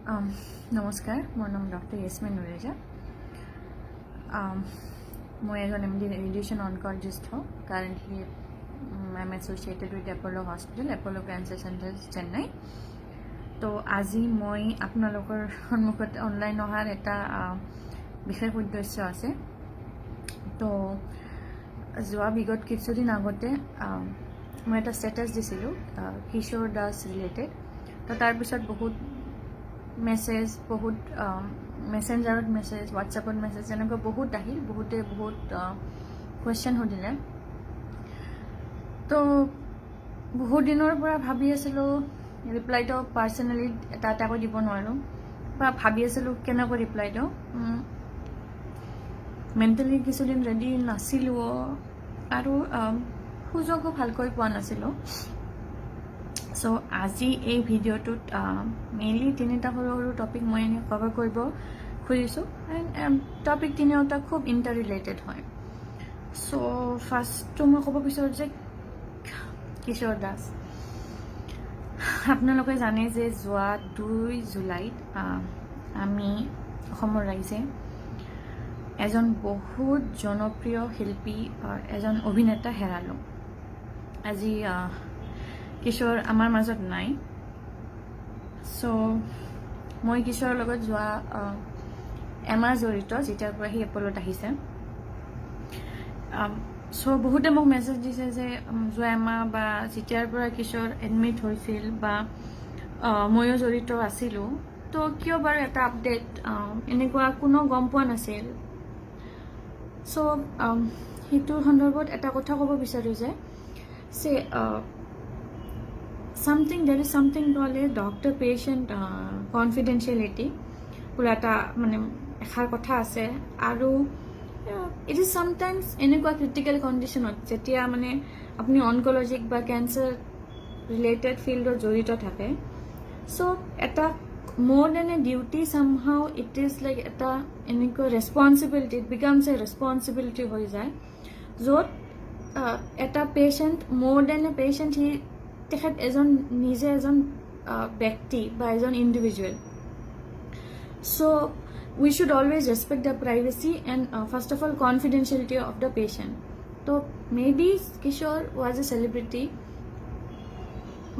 নমস্কাৰ, মোৰ নাম ডক্টৰ য়েছমিন নুৰেজা। মই এজন MD ৰেডিয়েশ্যন অনকলজিষ্ট হওঁ। Currently I am associated with Apollo' hospital, Apollo' cancer centre, Chennai. তো আজি মই আপোনালোকৰ সন্মুখত অনলাইন অহাৰ এটা বিশেষ উদ্দেশ্য আছে। তো যোৱা বিগত কিছুদিন আগতে মই এটা ষ্টেটাছ দিছিলোঁ কিশোৰ দাস ৰিলেটেড। তো তাৰপিছত বহুত মেছেজ, বহুত মেছেঞ্জাৰত মেছেজ, হোৱাটছএপত মেছেজ, এনেকুৱা বহুত আহিল। বহুতে বহুত কুৱেশ্যন সুধিলে। তো বহুত দিনৰ পৰা ভাবি আছিলোঁ, ৰিপ্লাইটো পাৰ্চনেলি এটাকৈ দিব নোৱাৰোঁ, বা ভাবি আছিলোঁ কেনেকৈ ৰিপ্লাই দিওঁ। মেণ্টেলি কিছুদিন ৰেডি নাছিলোঁ আৰু সুযোগো ভালকৈ পোৱা নাছিলোঁ। চ' আজি এই ভিডিঅ'টোত মেইনলি তিনিটা সৰু সৰু টপিক মই এনেই কভাৰ কৰিব খুজিছোঁ। এণ্ড টপিক তিনিওটা খুব ইণ্টাৰ ৰিলেটেড হয়। চ' ফাৰ্ষ্টটো মই ক'ব বিচাৰোঁ যে কিশোৰ দাস, আপোনালোকে জানে যে যোৱা 2 জুলাইত আমি অসমৰ ৰাইজে এজন বহুত জনপ্ৰিয় শিল্পী, এজন অভিনেতা হেৰালোঁ। আজি কিশোৰ আমাৰ মাজত নাই। চ' মই কিশোৰৰ লগত যোৱা এমাহ জড়িত, যেতিয়াৰ পৰা সি এপ'লত আহিছে। চ' বহুতে মোক মেছেজ দিছে যে যোৱা এমাহ বা যেতিয়াৰ পৰা কিশোৰ এডমিট হৈছিল বা ময়ো জড়িত আছিলোঁ, তো কিয় বাৰু এটা আপডেট এনেকুৱা কোনো গম পোৱা নাছিল। চ' সেইটোৰ সন্দৰ্ভত এটা কথা ক'ব বিচাৰোঁ যে there is something called a doctor-patient confidentiality. পুৰা এটা মানে এষাৰ কথা আছে। আৰু ইট ইজ চামটাইমছ এনেকুৱা ক্ৰিটিকেল কণ্ডিশ্যনত যেতিয়া মানে আপুনি অনকলজিক বা কেঞ্চাৰ ৰিলেটেড ফিল্ডত জড়িত থাকে, চ' এটা more than a duty, somehow it is like এটা এনেকুৱা responsibility, it becomes a responsibility হৈ যায়, য'ত এটা patient more than a patient, সি তেখেত নিজে এজন ব্যক্তি বা এজন individual. So' we should always respect the privacy and first of all confidentiality of the patient. So maybe Kishore was a celebrity,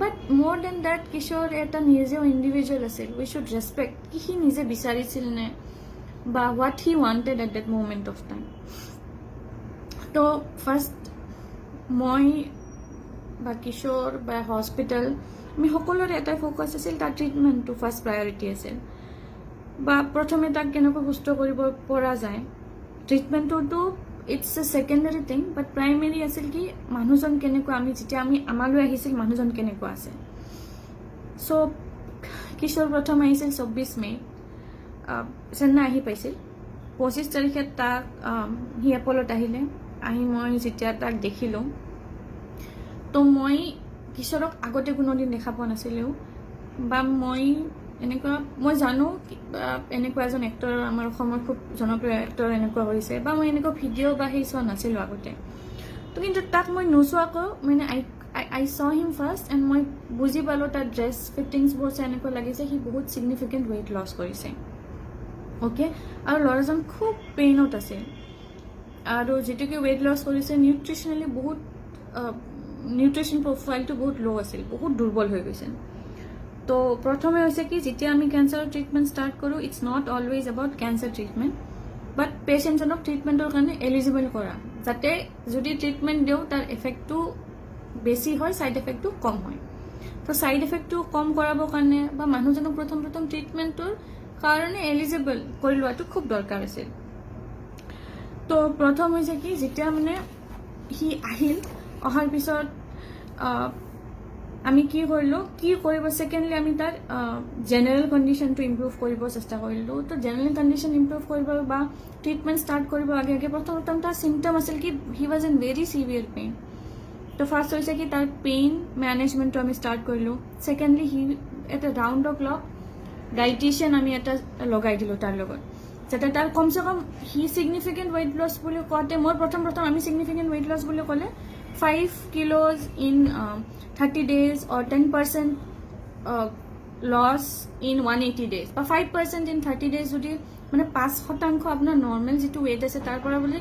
but more than that Kishore eta nije individual asil. We should respect ki he nije bisarisil ne ba what he wanted at that moment of time. So first moi বা কিশোৰ বা hospital, আমি সকলোৰে এটাই focus আছিল, তাৰ ট্ৰিটমেণ্টটো first priority আছিল। বা প্ৰথমে তাক কেনেকৈ সুস্থ কৰিব পৰা যায়, ট্ৰিটমেণ্টটোতো it's a secondary thing, but primary আছিল কি মানুহজন কেনেকুৱা, যেতিয়া আমালৈ আহিছিল মানুহজন কেনেকুৱা আছে। চ' কিশোৰ প্ৰথম আহিছিল 24 মে', চেন্নাই আহি পাইছিল। 25 তাৰিখে তাক সি এপ'লত আহিলে। আহি মই যেতিয়া তাক দেখিলোঁ, তো মই কিশোৰক আগতে কোনোদিন দেখা পোৱা নাছিলোঁ, বা মই জানো এনেকুৱা এজন এক্টৰ আমাৰ অসমৰ খুব জনপ্ৰিয় এক্টৰ এনেকুৱা হৈছে, বা মই এনেকুৱা ভিডিঅ' বা সেই চোৱা নাছিলোঁ আগতে। তো কিন্তু তাক মই নোচোৱাকৈ মানে আই চ হিম ফাৰ্ষ্ট, এণ্ড মই বুজি পালোঁ তাৰ ড্ৰেছ ফিটিংছবোৰ চাই এনেকুৱা লাগিছে সি বহুত ছিগনিফিকেণ্ট ৱেইট লছ কৰিছে। অ'কে, আৰু ল'ৰাজন খুব পেইনত আছিল, আৰু যিটোকে ৱেইট লছ কৰিছে নিউট্ৰিচনেলি বহুত নিউট্ৰিশ্যন প্ৰফাইলটো বহুত ল' আছিল, বহুত দুৰ্বল হৈ গৈছিল। তো প্ৰথমে হৈছে কি যেতিয়া আমি কেঞ্চাৰৰ ট্ৰিটমেণ্ট ষ্টাৰ্ট কৰোঁ, it's not always about cancer treatment, but পেচেণ্টজনক ট্ৰিটমেণ্টৰ কাৰণে এলিজিবল কৰা, যাতে যদি ট্ৰিটমেণ্ট দিওঁ তাৰ এফেক্টটো বেছি হয়, ছাইড এফেক্টটো কম হয়। তো ছাইড এফেক্টটো কম কৰাবৰ কাৰণে বা মানুহজনক প্ৰথম ট্ৰিটমেণ্টটোৰ কাৰণে এলিজিবল কৰি লোৱাটো খুব দৰকাৰ আছিল। তো প্ৰথম হৈছে কি যেতিয়া মানে সি অহাৰ পিছত আমি কি কৰিলোঁ, কি কৰিব, ছেকেণ্ডলি আমি তাৰ জেনেৰেল কণ্ডিশ্যনটো ইম্প্ৰুভ কৰিব চেষ্টা কৰিলোঁ। তো জেনেৰেল কণ্ডিশ্যন ইম্প্ৰুভ কৰিব বা ট্ৰিটমেণ্ট ষ্টাৰ্ট কৰিব আগে প্ৰথম তাৰ চিমটম আছিল কি he was in very severe pain. তো ফাৰ্ষ্ট হৈছে কি তাৰ পেইন মেনেজমেণ্টটো আমি ষ্টাৰ্ট কৰিলোঁ। ছেকেণ্ডলি এটা ৰাউণ্ড অফ ক্লক ডাইটিচিয়ান আমি এটা লগাই দিলোঁ তাৰ লগত, যাতে তাৰ কমচে কম সি ছিগনিফিকেণ্ট ৱেইট লছ বুলি কওঁতে মই প্ৰথম আমি ছিগনিফিকেণ্ট ৱেইট লছ বুলি ক'লে 5 kilos in 30 days or 10% loss in 180 days বা 5% ইন 30 ডেজ যদি মানে 5% আপোনাৰ নৰ্মেল যিটো ৱেইট আছে তাৰ পৰা বুলি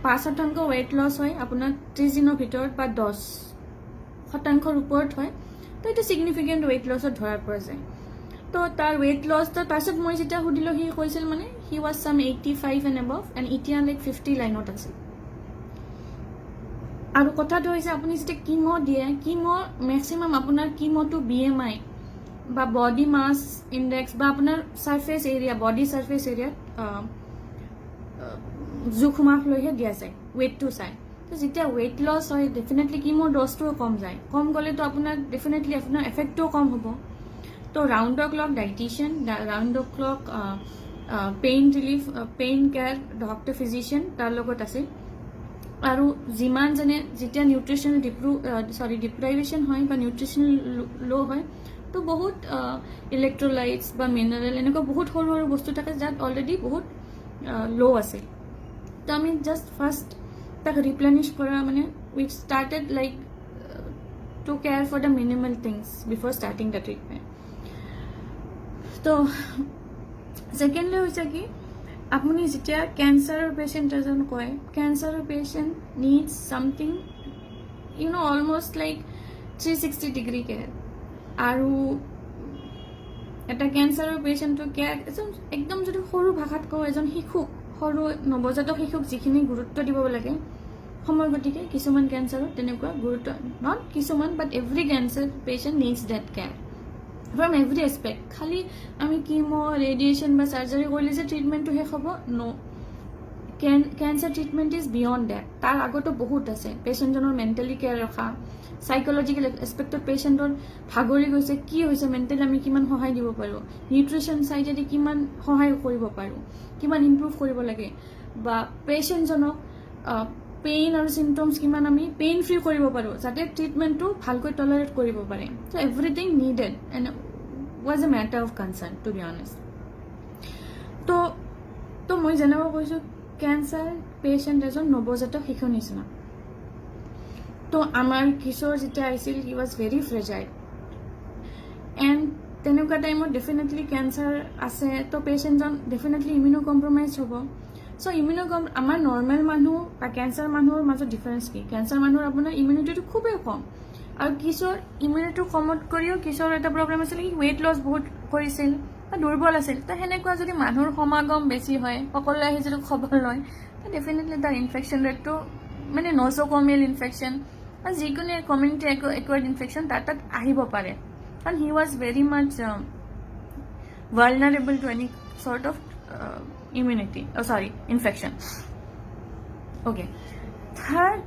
5% ৱেইট লছ হয় আপোনাৰ 30 দিনৰ ভিতৰত বা 10% ওপৰত হয় তো এইটো ছিগনিফিকেণ্ট ৱেইট লছত ধৰা পৰা যায় তো তাৰ ৱেইট লছ তাৰপিছত মই যেতিয়া সুধিলোঁ সি কৈছিল মানে হি ৱাজ চাম 85 এণ্ড এবভ এণ্ড এতিয়া লাইক 50 লাইনত আছিল আৰু কথাটো হৈছে আপুনি যেতিয়া কিমো দিয়ে কিমো মেক্সিমাম আপোনাৰ কিমোটো BMI বা বডি মাছ ইণ্ডেক্স বা আপোনাৰ সাৰফেস এৰিয়া বডি সাৰফেস এৰিয়াত জোখ মাখ লৈহে দিয়া যায় ৱেইটটো চাই তো যেতিয়া ৱেইট লছ হয় ডেফিনেটলি কিমোৰ ড'জটোও কম যায় কম গ'লেতো আপোনাৰ ডেফিনেটলি আপোনাৰ এফেক্টটোও কম হ'ব তো round the clock dietitian round the clock pain relief pain care doctor physician তাৰ লগত আছিল আৰু যিমান যেনে যেতিয়া নিউট্ৰিশ্যনেল ডিপ্ৰাইভেশ্যন হয় বা নিউট্ৰিশ্যনেল ল' হয় তো বহুত ইলেক্ট্ৰলাইটছ বা মিনাৰেল এনেকুৱা বহুত সৰু সৰু বস্তু থাকে যাত অলৰেডি বহুত ল' আছিল তো আমি জাষ্ট ফাৰ্ষ্ট তাক ৰিপ্লেনিছ কৰা মানে we started like to care for the minimal things before starting the treatment তো ছেকেণ্ডলি হৈছে কি আপুনি যেতিয়া কেঞ্চাৰৰ পেচেণ্ট এজন কয় কেঞ্চাৰৰ patient needs something almost like 360 degree care আৰু এটা কেঞ্চাৰৰ পেচেণ্টৰ কেয়াৰ এজন একদম যদি সৰু ভাষাত কওঁ এজন শিশুক সৰু নৱজাতক শিশুক যিখিনি গুৰুত্ব দিব লাগে সময় গতিকে কিছুমান কেঞ্চাৰত তেনেকুৱা গুৰুত্ব নট কিছুমান but every cancer patient needs that care from every aspect খালি আমি কিমো ৰেডিয়েশ্যন বা চাৰ্জাৰী কৰিলে যে ট্ৰিটমেণ্টটো শেষ হ'ব no' cancer treatment is beyond that তাৰ আগতো বহুত আছে পেচেণ্টজনৰ মেণ্টেলি কেয়াৰ ৰখা সাইকোলজিকেল এছপেক্টত পেচেণ্টৰ ভাগৰি গৈছে কি হৈছে মেণ্টেলি আমি কিমান সহায় দিব পাৰোঁ নিউট্ৰিশ্যন চাইডেদি কিমান সহায় কৰিব পাৰোঁ কিমান ইম্প্ৰুভ কৰিব লাগে বা পেচেণ্টজনক পেইন আৰু চিমটমছ কিমান আমি পেইন ফ্ৰী কৰিব পাৰোঁ যাতে ট্ৰিটমেণ্টটো ভালকৈ টলাৰেট কৰিব পাৰে so' everything needed and was a matter of concern to be honest তো মই যেনেকৈ কৈছোঁ কেঞ্চাৰ পেচেণ্ট এজন নৱজাতক শিশুৰ নিচিনা তো আমাৰ কিশোৰ যেতিয়া আহিছিল হি ৱাজ ভেৰি ফ্ৰেজাইল এণ্ড তেনেকুৱা টাইমত ডেফিনেটলি কেঞ্চাৰ আছে তো পেচেণ্টজন ডেফিনেটলি ইমিউনো কম্প্ৰমাইজ হ'ব চ' আমাৰ নৰ্মেল মানুহ বা কেঞ্চাৰ মানুহৰ মাজত ডিফাৰেঞ্চ কি কেঞ্চাৰ মানুহৰ আপোনাৰ ইমিউনিটিটো খুবেই কম আৰু কিশোৰ ইমিউনিটি কমত কৰিও কিশোৰ এটা প্ৰব্লেম আছিল কি ৱেইট লছ বহুত কৰিছিল বা দুৰ্বল আছিল তো সেনেকুৱা যদি মানুহৰ সমাগম বেছি হয় সকলোৱে আহি যদি খবৰ লয় তো ডেফিনেটলি তাৰ ইনফেকশ্যন ৰেটটো মানে ন'জ'কমিয়েল ইনফেকশ্যন বা যিকোনো কমিউনিটি একুৱাৰ্ড ইনফেকশ্যন তাত আহিব পাৰে কাৰণ he was very much vulnerable to any sort of infection okay third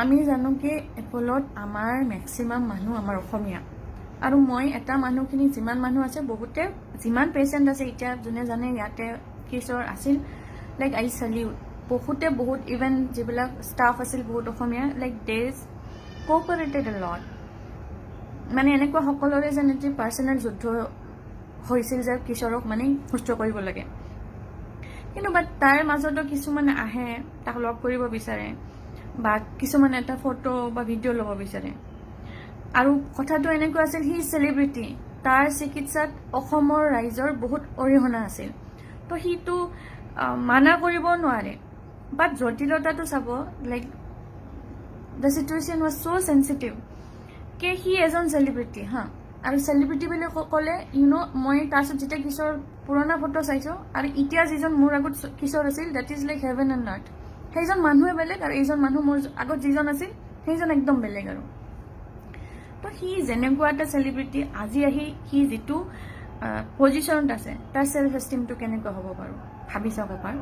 আমি জানো কি এপলত আমাৰ মেক্সিমাম মানুহ আমাৰ অসমীয়া আৰু মই এটা মানুহখিনি যিমান মানুহ আছে বহুতে যিমান পেচেণ্ট আছে এতিয়া যোনে জানে ইয়াতে কিশোৰ আছিল লাইক আই চেলিউট বহুতে বহুত ইভেন যিবিলাক ষ্টাফ আছিল বহুত অসমীয়া লাইক দেজ কোঅপাৰেটেড এ লট মানে এনেকুৱা সকলোৰে যেন এটি পাৰ্চনেল যুদ্ধ হৈছিল যে কিশোৰক মানে সুস্থ কৰিব লাগে কিন্তু বাট তাৰ মাজতো কিছুমানে আহে তাক লগ কৰিব বিচাৰে বা কিছুমানে এটা ফটো বা ভিডিঅ' ল'ব বিচাৰে আৰু কথাটো এনেকুৱা আছিল সি চেলিব্ৰিটি তাৰ চিকিৎসাত অসমৰ ৰাইজৰ বহুত অৰিহণা আছিল তো সিটো মানা কৰিব নোৱাৰে বাট জটিলতাটো চাব like the situation was so' sensitive কে সি এজন চেলিব্ৰিটি হা আৰু চেলিব্ৰিটি বুলি ক'লে মই তাৰপিছত যেতিয়া কিশোৰ পুৰণা ফটো চাইছোঁ আৰু এতিয়া যিজন মোৰ আগত কিশোৰ আছিল that is like heaven and earth সেইজন মানুহে বেলেগ আৰু এইজন মানুহ মোৰ আগত যিজন আছিল সেইজন একদম বেলেগ আৰু তো সি যেনেকুৱা এটা চেলিব্ৰিটি আজি আহি সি যিটো পজিশ্যনত আছে তাৰ চেল্ফ এষ্টিমটো কেনেকুৱা হ'ব পাৰোঁ ভাবি চাব এবাৰ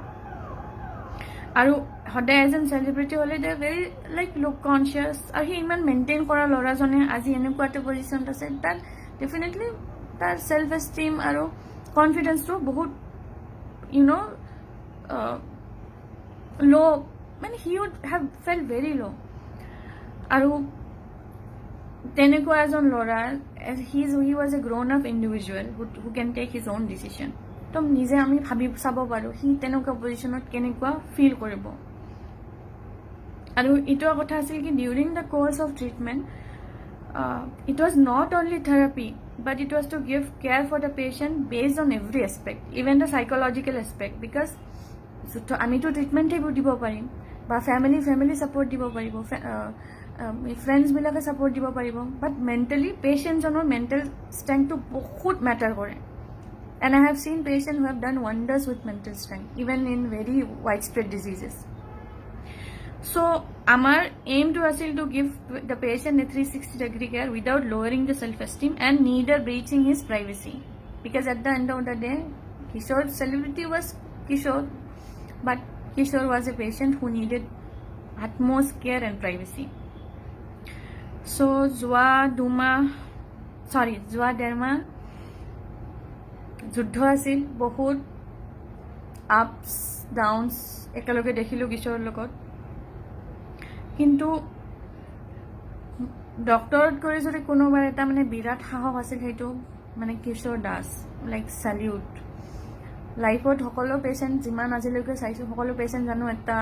আৰু সদায় এজন চেলিব্ৰিটি হ'লে দে ভেৰি লাইক লুক কনচিয়াছ আৰু সি ইমান মেইনটেইন কৰা ল'ৰাজনে আজি এনেকুৱা এটা পজিশ্যনত আছে তাত ডেফিনেটলি তাৰ চেল্ফ এষ্টিম আৰু কনফিডেন্সটো বহুত ল' মানে he would have felt very low' আৰু তেনেকুৱা এজন ল'ৰা he was a grown up individual who can take his own decision তো নিজে আমি ভাবি চাব পাৰোঁ সি তেনেকুৱা পজিশ্যনত কেনেকুৱা ফিল কৰিব আৰু এইটো কথা আছিল কি during the course of treatment it was not only therapy but it was to give care for the patient based on every aspect, even the psychological aspect, because আমিতো ট্ৰিটমেণ্ট সেইবোৰ দিব পাৰিম বা ফেমিলি ছাপৰ্ট দিব পাৰিব, ফ্ৰেণ্ডছবিলাকে support দিব পাৰিব, বাট mentally পেচেণ্টজনৰ mental ষ্ট্ৰেংথটো বহুত মেটাৰ কৰে। And I have seen patients who have done wonders with mental strength, even in very widespread diseases. So, our aim to asil to give the patient a 360-degree care without lowering the self-esteem and neither breaching his privacy. Because at the end of the day, Kishore's celebrity was Kishore, but Kishore was a patient who needed utmost care and privacy. So, Zua Derma যুদ্ধ আছিল, বহুত ups downs একেলগে দেখিলোঁ কিশোৰৰ লগত। কিন্তু ডক্টৰত কৰি যদি কোনোবাৰ এটা মানে বিৰাট সাহস আছিল, সেইটো মানে কিশোৰ দাস, লাইক চেলিউট। লাইফত সকলো পেচেণ্ট যিমান আজিলৈকে চাইছোঁ, সকলো পেচেণ্ট জানো এটা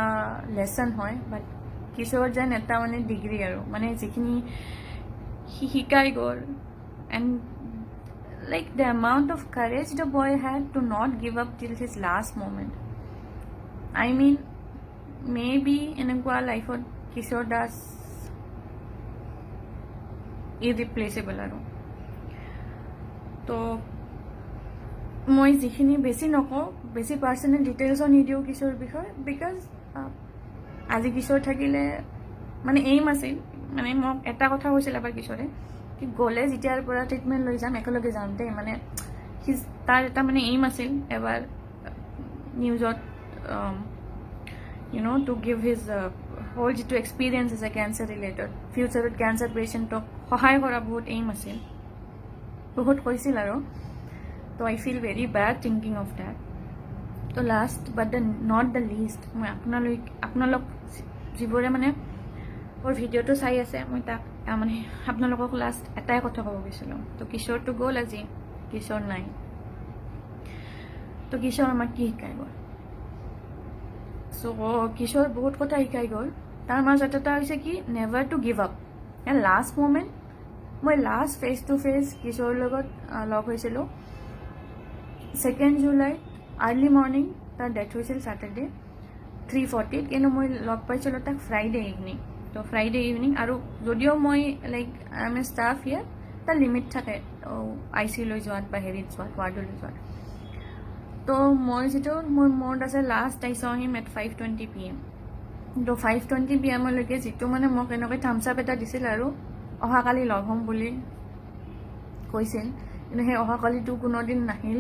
লেচন হয়, বাট কিশোৰ যেন এটা মানে ডিগ্ৰী আৰু মানে যিখিনি শিকাই গ'ল। And like the amount of courage the boy had to not give up till his last moment. I mean, maybe in a life of Kishore Das irreplaceable aro. So moi jikhini besi noko, besi personal details on nidio Kishore বিষয়, because আজি Kishore থাকিলে মানে aim আছিল, মানে মোক এটা কথা কৈছিল এবাৰ কিশোৰে কি গ'লে যেতিয়াৰ পৰা ট্ৰিটমেণ্ট লৈ যাম একেলগে যাম দেই, মানে তাৰ এটা মানে এইম আছিল এবাৰ নিউজত টু গিভ হিজ হোল যিটো এক্সপিৰিয়েঞ্চ আছে কেঞ্চাৰ ৰিলেটেড, ফিউচাৰত কেঞ্চাৰ পেচেণ্টক সহায় কৰা বহুত এইম আছিল, বহুত কৈছিল আৰু। তো I feel very bad thinking of that. তো last but not the least, মই আপোনালোক যিবোৰে মানে মোৰ ভিডিঅ'টো চাই আছে, মই তাক মানে আপোনালোকক লাষ্ট এটাই কথা ক'ব গৈছিলোঁ। তো কিশোৰটো গ'ল, আজি কিশোৰ নাই। তো কিশোৰ আমাক কি শিকাই গ'ল? চ' কিশোৰ বহুত কথা শিকাই গ'ল। তাৰ মাজত এটা হৈছে কি, never to give up. Last moment মই লাষ্ট ফেচ টু ফেচ কিশোৰৰ লগত লগ হৈছিলোঁ 2 জুলাই আৰ্লি মৰ্ণিং। তাৰ ডেথ হৈছিল ছেটাৰডে 3:40, কিন্তু মই লগ পাইছিলোঁ তাক ফ্ৰাইডে ইভিনিং। তো ফ্ৰাইডে ইভিনিং, আৰু যদিও মই like I am a staff ইয়াৰ, তাৰ লিমিট থাকে ICU লৈ যোৱাত বা হেৰিত যোৱাত, ৱাৰ্ডলৈ যোৱাত। তো মই যিটো মোৰ মনত আছে, last I so him at 5:20 PM। তো 5:20 PM-লৈকে যিটো মানে মোক এনেকৈ থামছ আপ এটা দিছিল আৰু অহাকালি লগ হ'ম বুলি কৈছিল, কিন্তু সেই অহাকালিটো কোনোদিন নাহিল।